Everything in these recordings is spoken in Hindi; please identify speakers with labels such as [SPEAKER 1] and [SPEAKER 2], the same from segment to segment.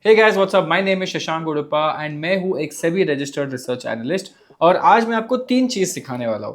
[SPEAKER 1] Hey guys what's up, my name is Shashank Udupa and मैं हूं एक सेबी रजिस्टर्ड रिसर्च एनालिस्ट। और आज मैं आपको तीन चीज सिखाने वाला हूं।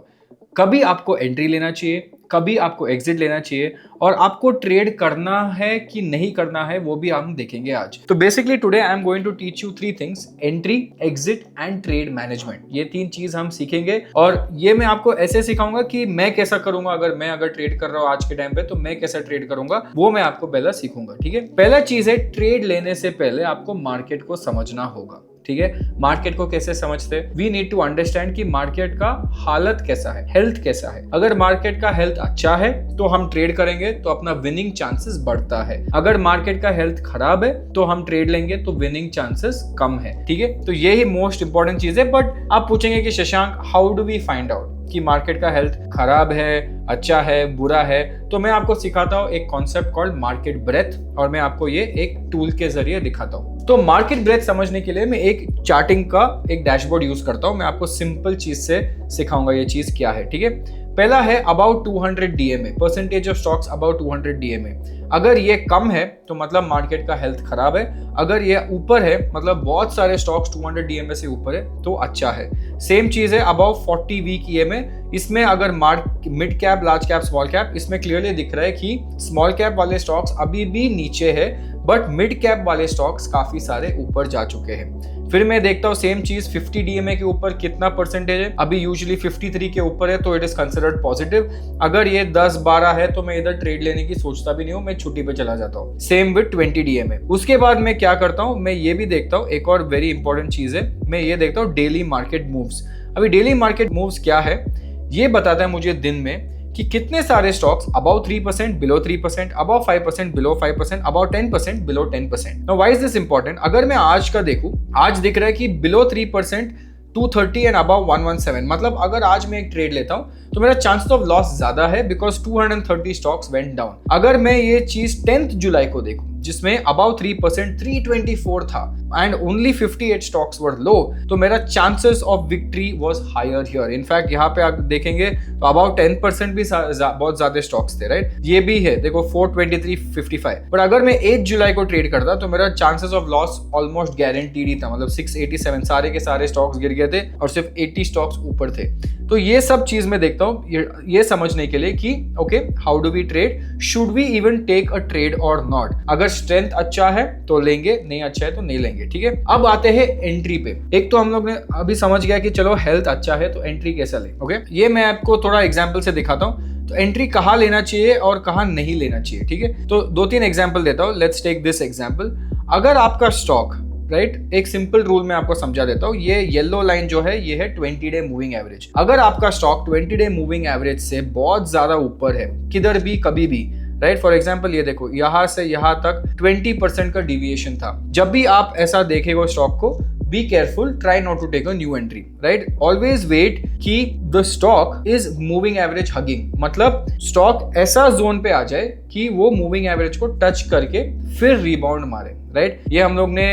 [SPEAKER 1] कभी आपको एंट्री लेना चाहिए, कभी आपको एग्जिट लेना चाहिए, और आपको ट्रेड करना है कि नहीं करना है वो भी हम देखेंगे आज। तो basically today I am going to teach you three things: entry, exit and trade management. ये तीन चीज हम सीखेंगे और ये मैं आपको ऐसे सिखाऊंगा कि मैं कैसा करूंगा। अगर ट्रेड कर रहा हूं आज के टाइम पे तो मैं कैसा ट्रेड करूंगा वो मैं आपको पहला सीखूंगा। ठीक है, पहला चीज है ट्रेड लेने से पहले आपको मार्केट को समझना होगा। ठीक है, मार्केट को कैसे समझते हैं? वी नीड टू अंडरस्टैंड कि मार्केट का हालत कैसा है, हेल्थ कैसा है। अगर मार्केट का हेल्थ अच्छा है तो हम ट्रेड करेंगे तो अपना विनिंग चांसेस बढ़ता है। अगर मार्केट का हेल्थ खराब है तो हम ट्रेड लेंगे तो विनिंग चांसेस कम है। ठीक है, तो यही मोस्ट इंपॉर्टेंट चीज है। बट आप पूछेंगे कि Shashank, how do we find out कि मार्केट का हेल्थ खराब है, अच्छा है, बुरा है? तो मैं आपको सिखाता हूँ एक कॉन्सेप्ट कॉल्ड मार्केट ब्रेथ, और मैं आपको ये एक टूल के जरिए दिखाता हूँ। तो मार्केट ब्रेथ समझने के लिए मैं एक चार्टिंग का एक डैशबोर्ड यूज करता हूँ। मैं आपको सिंपल चीज से सिखाऊंगा ये चीज क्या है। ठीक है, पहला है about 200 DMA, percentage of stocks about 200 DMA। अगर ये कम है तो मतलब मार्केट का हेल्थ खराब है, अगर ये ऊपर है मतलब बहुत सारे स्टॉक्स 200 DMA से ऊपर है तो अच्छा है। सेम चीज है अबाउट 40 वीक EMA। इसमें अगर mid cap, large cap, small cap, इसमें क्लियरली दिख रहा है कि स्मॉल कैप वाले स्टॉक्स अभी भी नीचे है बट मिड कैप वाले स्टॉक्स काफी सारे ऊपर जा चुके हैं। फिर मैं देखता हूँ सेम चीज 50 DMA के ऊपर कितना परसेंटेज है। अभी यूजुअली 53 के ऊपर है तो इट इज कंसिडर्ड पॉजिटिव। अगर ये 10-12 है तो मैं इधर ट्रेड लेने की सोचता भी नहीं हूँ, मैं छुट्टी पे चला जाता हूँ। Same with 20 DMA। उसके बाद मैं क्या करता हूँ, मैं ये भी देखता हूँ, एक और वेरी इंपॉर्टेंट चीज है, मैं ये देखता हूँ डेली मार्केट मूव्स। अभी डेली मार्केट मूव्स क्या है, ये बताता है मुझे दिन में कि कितने सारे stocks about 3%, below 3%, about 5%, below 5%, about 10%, below 10%। Now why is this important? अगर मैं आज का देखूं, आज दिख रहा है कि बिलो 3% 230 एंड अबाव 117। मतलब अगर आज मैं एक ट्रेड लेता हूं तो मेरा चांस ऑफ लॉस ज्यादा है बिकॉज 230 स्टॉक्स वेंट डाउन। अगर मैं ये चीज 10 जुलाई को देखूं जिसमें अबाउट 3% 324 था and only 58 stocks were low, तो मेरा chances of victory was higher here. In fact यहाँ पे आप देखेंगे तो अबाउट 10% भी बहुत ज्यादा स्टॉक्स थे, राइट? ये भी है, देखो 423 55। बट अगर मैं 8 जुलाई को ट्रेड करता तो मेरा chances of loss almost guaranteed ही था, मतलब 687 सारे के सारे स्टॉक्स गिर गए थे और सिर्फ 80 स्टॉक्स ऊपर थे। तो ये सब चीज मैं देखता हूँ ये समझने के लिए कि okay, how do we trade, should we even take a trade और नॉट। अगर स्ट्रेंथ अच्छा है तो लेंगे, नहीं अच्छा है तो नहीं लेंगे। ठीक है, अब आते हैं एंट्री पे। एक तो हम लोग ने अभी समझ गया कि चलो हेल्थ अच्छा है तो एंट्री कैसा ले। ओके, ये मैं आपको थोड़ा एग्जांपल से दिखाता हूँ। तो एंट्री कहाँ लेना चाहिए और कहाँ नहीं लेना चाहिए। ठीक है, तो 2-3 एग्जांपल देता हूँ। Let's take this example. अगर आपका स्टॉक, राइट, एक सिंपल रूल मैं आपको समझा देता हूँ। ये येलो लाइन जो है ये है 20 डे मूविंग एवरेज। अगर आपका स्टॉक 20 डे मूविंग एवरेज से बहुत ज्यादा ऊपर है, किधर भी कभी भी, राइट, फॉर एग्जाम्पल ये देखो, यहां से यहां तक 20% का डिविएशन था। जब भी आप ऐसा देखेगा स्टॉक को, be careful, try not to take a new entry, right? Always wait कि the stock is moving average hugging, मतलब स्टॉक ऐसा जोन पे आ जाए कि वो मूविंग एवरेज को टच करके फिर रिबाउंड मारे, राइट? ये हम लोग ने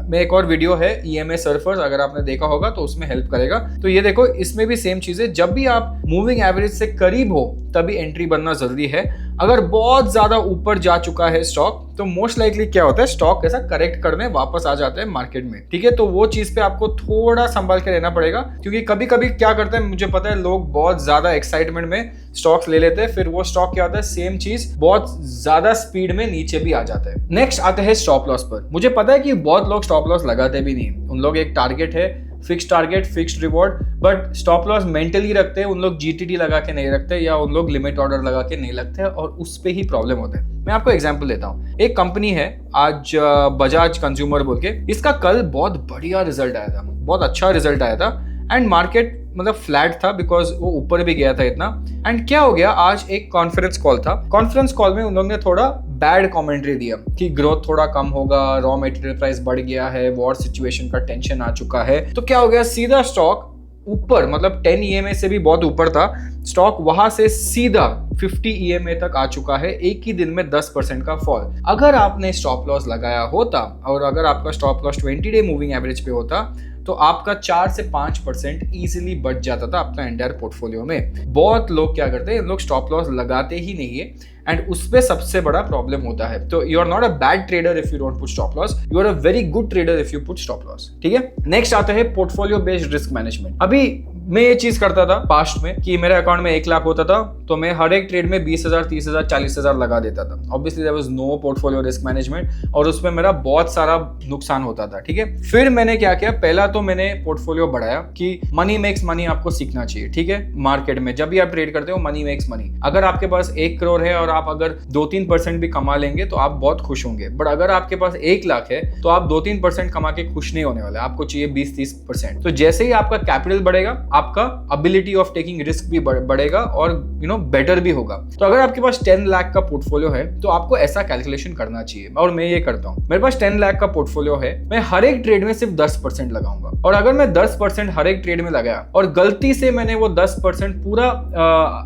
[SPEAKER 1] में एक और वीडियो है EMA सर्फर्स, अगर आपने देखा होगा तो उसमें हेल्प करेगा। तो ये देखो, इसमें भी सेम चीज है, जब भी आप मूविंग एवरेज से करीब हो तभी एंट्री बनना जरूरी है। अगर बहुत ज्यादा ऊपर जा चुका है स्टॉक तो मोस्ट लाइकली क्या होता है, स्टॉक ऐसा करेक्ट करने वापस आ जाता है मार्केट में। ठीक है, तो वो चीज पे आपको थोड़ा संभाल के रहना पड़ेगा, क्योंकि कभी कभी क्या करते हैं, मुझे पता है, लोग बहुत ज्यादा एक्साइटमेंट में स्टॉक्स ले लेते हैं, फिर वो स्टॉक क्या होता है, सेम चीज बहुत ज्यादा स्पीड में नीचे भी आ जाता है। नेक्स्ट आते हैं स्टॉप लॉस पर। मुझे पता है कि बहुत लोग स्टॉप लॉस लगाते भी नहीं। उन लोग एक टारगेट है, fix target, fixed reward, but stop loss mentally रखते हैं। उन लोग GTT लगा के नहीं रखते या उन लोग लिमिट ऑर्डर लगा के नहीं रखते और उस पे ही प्रॉब्लम होता है। मैं आपको एग्जांपल देता हूँ। एक कंपनी है आज बजाज कंज्यूमर बोल के, इसका कल बहुत बढ़िया रिजल्ट आया था, बहुत अच्छा रिजल्ट आया था एंड मार्केट मतलब फ्लैट था बिकॉज वो ऊपर भी गया था इतना। एंड क्या हो गया, आज एक कॉन्फ्रेंस कॉल था। कॉन्फ्रेंस कॉल में उन लोगों ने थोड़ा बैड कमेंट्री दिया कि ग्रोथ थोड़ा कम होगा, रॉ मटेरियल प्राइस बढ़ गया है, वॉर सिचुएशन का टेंशन आ चुका है। तो क्या हो गया, सीधा स्टॉक ऊपर, मतलब 10 EMA से भी बहुत ऊपर था, स्टॉक वहां से सीधा 50 EMA तक आ चुका है, एक ही दिन में 10% का फॉल। अगर आपने स्टॉप लॉस लगाया होता और अगर आपका stop loss 20 day moving average पे होता तो आपका 4 से 5% इजीली बच जाता था अपना एंटायर पोर्टफोलियो में। बहुत लोग क्या करते हैं, लोग स्टॉप लॉस लगाते ही नहीं है एंड उस पे सबसे बड़ा प्रॉब्लम होता है। तो you are not a bad trader if you don't put stop loss, you are a very good trader if you put stop loss. ठीक है, नेक्स्ट आता है पोर्टफोलियो बेस्ड रिस्क मैनेजमेंट। अभी मैं ये चीज करता था पास्ट में कि मेरे अकाउंट में 1 लाख होता था तो मैं हर एक ट्रेड में 20,000, 30,000, 40,000 लगा देता था। Obviously there was no portfolio risk management और उसमें मेरा बहुत सारा नुकसान होता था। ठीक है, फिर मैंने क्या किया, पहला तो मैंने पोर्टफोलियो बढ़ाया कि मनी मेक्स मनी आपको सीखना चाहिए। ठीक है, मार्केट में जब भी आप ट्रेड करते हो मनी मेक्स मनी। अगर आपके पास 1 करोड़ है और आप अगर 2-3% भी कमा लेंगे तो आप बहुत खुश होंगे, बट अगर आपके पास 1 लाख है तो आप 2-3% कमा के खुश नहीं होने वाले, आपको चाहिए 20-30%। तो जैसे ही आपका कैपिटल बढ़ेगा आपका अबिलिटी ऑफ टेकिंग रिस्क भी बढ़ेगा और बेटर भी होगा। तो अगर आपके पास 10 लाख का पोर्टफोलियो है तो आपको ऐसा कैलकुलेशन करना चाहिए और मैं ये करता हूँ। मेरे पास 10 लाख का पोर्टफोलियो है, मैं हर एक ट्रेड में सिर्फ 10% लगाऊंगा और अगर मैं 10% हर एक ट्रेड में लगाया और गलती से मैंने वो 10% पूरा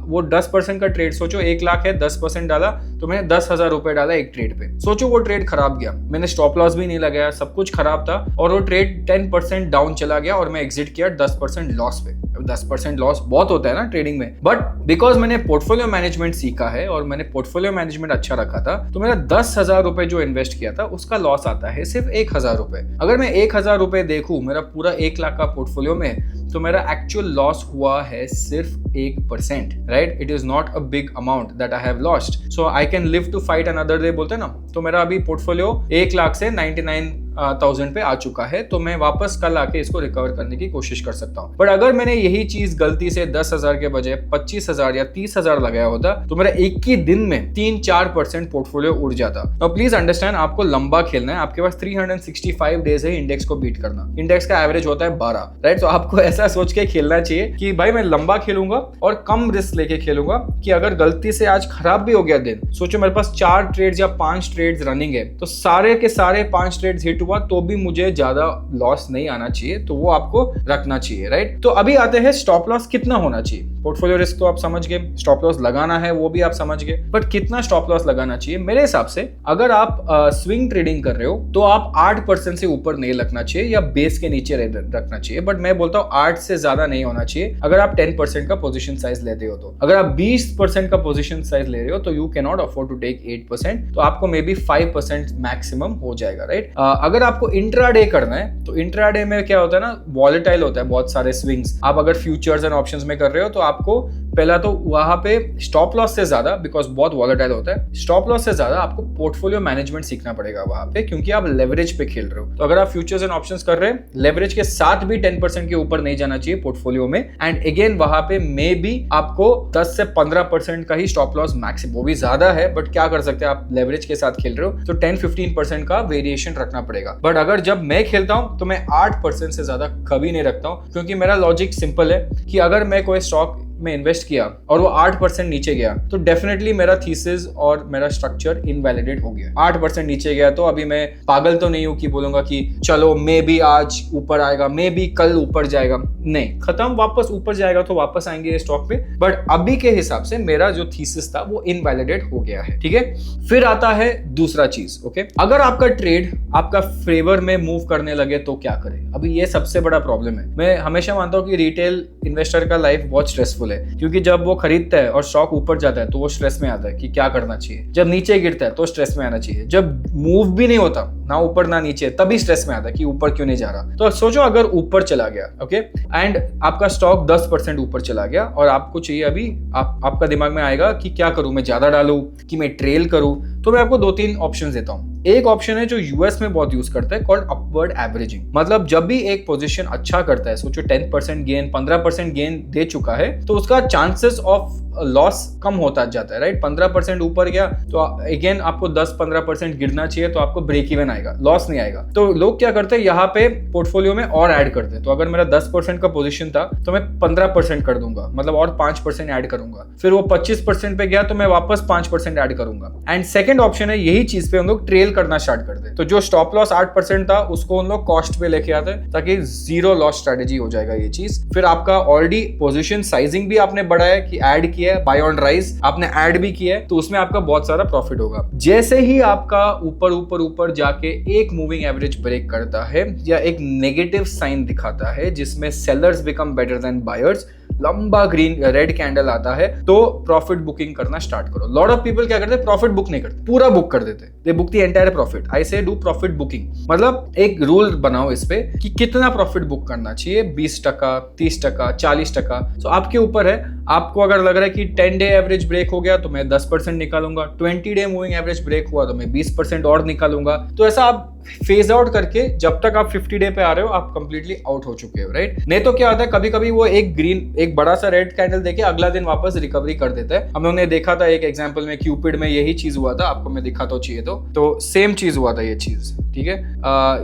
[SPEAKER 1] वो 10% का ट्रेड, सोचो 1 लाख है, 10% डाला तो मैंने 10,000 रुपए डाला एक ट्रेड पे। सोचो वो ट्रेड खराब गया, मैंने स्टॉप लॉस भी नहीं लगाया, सब कुछ खराब था और वो ट्रेड 10% डाउन चला गया और मैं एग्जिट किया 10% लॉस पे। 10% लॉस बहुत होता है ना ट्रेडिंग में, बट बिकॉज मैंने पोर्टफोलियो मैनेजमेंट सीखा है और मैंने पोर्टफोलियो मैनेजमेंट अच्छा रखा था तो मेरा 10,000 रुपए जो इन्वेस्ट किया था उसका लॉस आता है सिर्फ 1,000 रुपए। अगर मैं 1,000 रुपए देखूं मेरा पूरा 1 लाख का पोर्टफोलियो में तो मेरा एक्चुअल लॉस हुआ है सिर्फ 1%, right? It is not a big amount that I have lost, so I can live to fight another day बोलते हैं ना। तो मेरा अभी पोर्टफोलियो 1 लाख से 99,000 पे आ चुका है, तो मैं वापस कल आके इसको रिकवर करने की कोशिश कर सकता हूँ। बट अगर मैंने यही चीज गलती से 10,000 के बजाय 25,000 या 30,000 लगाया होता तो मेरा एक ही दिन में 3-4% पोर्टफोलियो उड़ जाता। नाउ प्लीज अंडरस्टैंड, आपको लंबा खेलना है, आपके पास 365 डेज है इंडेक्स को बीट करना। इंडेक्स का एवरेज होता है 12, राइट? तो आपको ऐसा सोच के खेलना चाहिए कि भाई मैं लंबा खेलूंगा और कम रिस्क लेके खेलूंगा कि अगर गलती से आज खराब भी हो गया दिन, सोचो मेरे पास 4 ट्रेड्स या 5 ट्रेड्स रनिंग है तो सारे के सारे 5 ट्रेड्स हिट हुआ तो भी मुझे ज्यादा लॉस नहीं आना चाहिए, तो वो आपको रखना चाहिए, राइट? तो अभी आते हैं स्टॉप लॉस कितना होना चाहिए। पोर्टफोलियो रिस्क तो आप समझ गए, स्टॉप लॉस लगाना है वो भी आप समझ गए, बट कितना स्टॉप लॉस लगाना चाहिए? मेरे हिसाब से अगर आप स्विंग ट्रेडिंग कर रहे हो तो आप 8% से ऊपर नहीं रखना चाहिए या बेस के नीचे रखना चाहिए, बट मैं बोलता हूँ 8 से ज्यादा नहीं होना चाहिए अगर आप 10% का पोजीशन साइज लेते हो। तो अगर आप 20% का पोजीशन साइज ले रहे हो तो you can not afford to take 8%, तो आपको मे बी 5% मैक्सिमम हो जाएगा, राइट? अगर आपको इंट्राडे करना है तो इंट्राडे में क्या होता है ना, वॉलेटाइल होता है, बहुत सारे स्विंग्स। आप अगर फ्यूचर्स एंड ऑप्शंस में कर रहे हो तो आपको पहला तो वहां पे स्टॉप लॉस से ज्यादा, बिकॉज बहुत वॉलेटाइल होता है, स्टॉप लॉस से ज्यादा आपको पोर्टफोलियो मैनेजमेंट सीखना पड़ेगा वहां पे, क्योंकि आप लेवरेज पे खेल रहे हो। तो अगर आप फ्यूचर्स एंड ऑप्शंस कर रहे हैं, लेवरेज के साथ भी 10% के ऊपर नहीं जाना चाहिए पोर्टफोलियो में। एंड अगेन वहां पे मे बी आपको 10 से 15% का ही स्टॉप लॉस मैक्स, वो भी ज्यादा है बट क्या कर सकते हैं, आप लेवरेज के साथ खेल रहे हो तो 10-15% का वेरिएशन रखना पड़ेगा। बट अगर जब मैं खेलता हूं तो मैं 8% से ज्यादा कभी नहीं रखता हूं, क्योंकि मेरा लॉजिक सिंपल है कि अगर मैं कोई स्टॉक में इन्वेस्ट किया और वो 8% नीचे गया तो डेफिनेटली मेरा थीसिस और मेरा स्ट्रक्चर इनवैलिडेट हो गया। 8% नीचे गया तो अभी मैं पागल तो नहीं हूं कि बोलूंगा कि चलो मे बी आज ऊपर आएगा, मे बी कल ऊपर जाएगा, नहीं, खत्म, वापस ऊपर जाएगा तो वापस आएंगे स्टॉक पे। बट अभी के हिसाब से मेरा जो थीसिस था वो इनवैलिडेट हो गया है, ठीक है? फिर आता है दूसरा चीज, ओके? अगर आपका ट्रेड आपका फेवर में मूव करने लगे तो क्या करें? अभी ये सबसे बड़ा प्रॉब्लम है। मैं हमेशा मानता हूँ कि रिटेल इन्वेस्टर का लाइफ बहुत स्ट्रेसफुल है, क्योंकि जब वो खरीदता है और स्टॉक ऊपर जाता है तो वो स्ट्रेस में आता है कि क्या करना चाहिए, जब नीचे गिरता है तो स्ट्रेस में आना चाहिए, जब मूव भी नहीं होता ना ऊपर ना नीचे तभी स्ट्रेस में आता है कि ऊपर क्यों नहीं जा रहा। तो सोचो अगर ऊपर चला गया, ओके, एंड आपका स्टॉक 10% ऊपर चला गया और आपको चाहिए अभी, आपका दिमाग में आएगा कि क्या करूं, मैं ज्यादा डालूं कि मैं ट्रेल करूं? तो मैं आपको 2-3 ऑप्शन देता हूं। एक ऑप्शन है जो यूएस में बहुत यूज करता है, कॉल्ड अपवर्ड एवरेजिंग। मतलब जब भी एक पोजीशन अच्छा करता है, सोचो 10% गेन, 15% गेन दे चुका है, तो उसका चांसेस ऑफ लॉस कम होता जाता है, राइट? 15% ऊपर गया तो अगेन आपको 10-15% गिरना चाहिए तो आपको ब्रेक इवन आएगा, लॉस नहीं आएगा। तो लोग क्या करते हैं, यहाँ पे पोर्टफोलियो में और ऐड करते हैं। तो अगर मेरा 10% का पोजीशन था तो मैं 15% कर दूंगा, मतलब और 5% ऐड करूंगा। फिर वो 25% पे गया तो मैं वापस 5% ऐड करूंगा। एंड सेकंड सेकंड ऑप्शन है यही चीज पे हम लोग ट्रेल करना स्टार्ट करते हैं। तो जो स्टॉप लॉस 8% था उसको हम लोग कॉस्ट पे लेके आते हैं ताकि जीरो लॉस स्ट्रेटेजी हो जाएगा ये चीज। फिर आपका ऑलरेडी पोजीशन साइजिंग भी आपने बढ़ाया कि ऐड किया है, बाय ऑन राइज आपने ऐड भी किया है, तो उसमें आपका बहुत सारा प्रॉफिट होगा। जैसे ही आपका ऊपर ऊपर ऊपर जाके एक मूविंग एवरेज ब्रेक करता है या एक नेगेटिव साइन दिखाता है जिसमें sellers become better than buyers, लंबा ग्रीन रेड कैंडल आता है, तो प्रॉफिट बुकिंग करना स्टार्ट करो। लॉट ऑफ पीपल क्या करते हैं, प्रॉफिट बुक नहीं करते, पूरा बुक कर देते, दे बुक द एंटायर प्रॉफिट। आई से डू प्रॉफिट बुकिंग, मतलब एक रूल बनाओ इस पे कि कितना प्रॉफिट बुक करना चाहिए, 20%, 30%, 40%। तो आपके ऊपर है, आपको अगर लग रहा है कि 10 डे एवरेज ब्रेक हो गया तो मैं 10% निकालूंगा, 20 डे मूविंग एवरेज ब्रेक हुआ तो मैं 20% और निकालूंगा। तो ऐसा आप फेज आउट करके जब तक आप 50 डे पे आ रहे हो आप कंप्लीटली आउट हो चुके हो, राइट। नहीं तो क्या होता है, कभी कभी वो एक बड़ा सा रेड कैंडल देके अगला दिन वापस रिकवरी कर देता है। हम लोग ने देखा था एक एग्जांपल में, क्यूपिड में यही चीज हुआ था, आपको मैं दिखाता हूं चाहिए तो सेम चीज हुआ था ये चीज, ठीक है।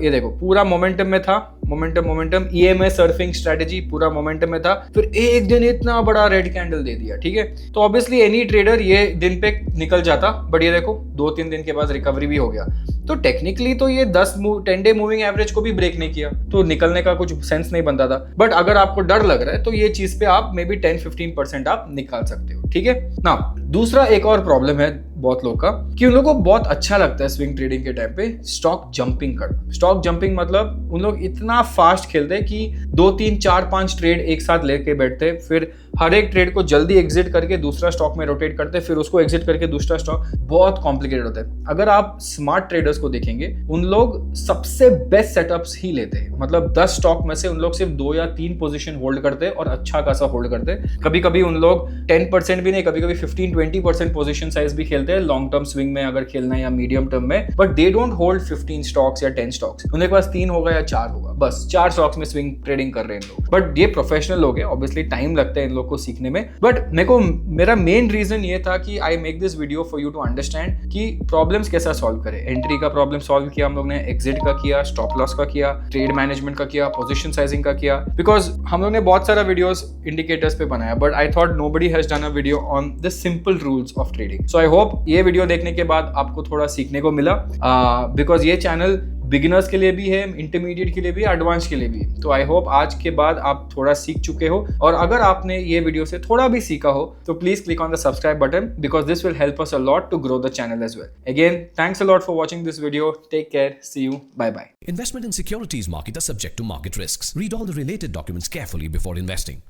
[SPEAKER 1] ये देखो पूरा मोमेंटम में था, मोमेंटम EMA सर्फिंग स्ट्रेटेजी पूरा मोमेंटम में था, फिर एक दिन इतना बड़ा रेड कैंडल दे दिया, ठीक है। तो ऑब्वियसली एनी ट्रेडर ये दिन पे निकल जाता, बट ये देखो 2-3 दिन के बाद रिकवरी भी हो गया। तो टेक्निकली तो ये 10 डे मूविंग एवरेज को भी ब्रेक नहीं किया, तो निकलने का कुछ सेंस नहीं बनता था। बट अगर आपको डर लग रहा है तो ये चीज पे आप मे बी 10-15% आप निकाल सकते हो, ठीक है ना। दूसरा एक और प्रॉब्लम है बहुत लोग का कि उन लोगों को बहुत अच्छा लगता है स्विंग ट्रेडिंग के टाइम पे स्टॉक जंपिंग करना। स्टॉक जंपिंग मतलब उन लोग इतना फास्ट खेलते हैं कि 2, 3, 4, 5 ट्रेड एक साथ लेके बैठते, फिर हर एक ट्रेड को जल्दी एग्जिट करके दूसरा स्टॉक में रोटेट करते, फिर उसको एग्जिट करके दूसरा स्टॉक। बहुत कॉम्प्लिकेटेड होता है। अगर आप स्मार्ट ट्रेडर्स को देखेंगे उन लोग सबसे बेस्ट सेटअप्स ही लेते हैं, मतलब 10 स्टॉक में से उन लोग सिर्फ 2 या 3 पोजीशन होल्ड करते हैं और अच्छा खासा होल्ड करते हैं। कभी कभी उन लोग 10% भी नहीं, कभी कभी 15-20% पोजीशन साइज भी खेलते हैं लॉन्ग टर्म स्विंग में अगर खेलना है या मीडियम टर्म में, but they don't hold 15 stocks या 10 स्टॉक्स। उनके पास 3 होगा या 4 होगा, बस 4 स्टॉक्स में स्विंग ट्रेडिंग कर रहे हैं लोग। बट ये प्रोफेशनल लोग हैं, ऑब्वियसली टाइम लगता है इन लोग को सीखने में। बट मेरा मेन रीजन ये था कि I make this video for you to understand कि प्रॉब्लम्स कैसा सॉल्व करें। एंट्री का प्रॉब्लम सॉल्व किया हम लोग ने, एग्जिट का किया, स्टॉप लॉस का किया, ट्रेड मैनेजमेंट का किया, पोजीशन साइजिंग का किया। बिकॉज हम लोग ने बहुत सारा वीडियोस इंडिकेटर्स पे बनाया, but I thought nobody has done a video on the simple rules of trading. So I hope ये वीडियो देखने के बाद आपको थोड़ा सीखने को मिला, बिकॉज ये चैनल बिगिनर्स के लिए भी है, इंटरमीडिएट के लिए भी, एडवांस के लिए भी। तो आई होप आज के बाद आप थोड़ा सीख चुके हो, और अगर आपने ये वीडियो से थोड़ा भी सीखा हो तो please click on the subscribe button because this will help us a lot to grow the channel as well. Again thanks a lot for watching this video, take care, see you, bye bye.
[SPEAKER 2] Investment in securities market are subject to market risks. Read all the related documents carefully before investing.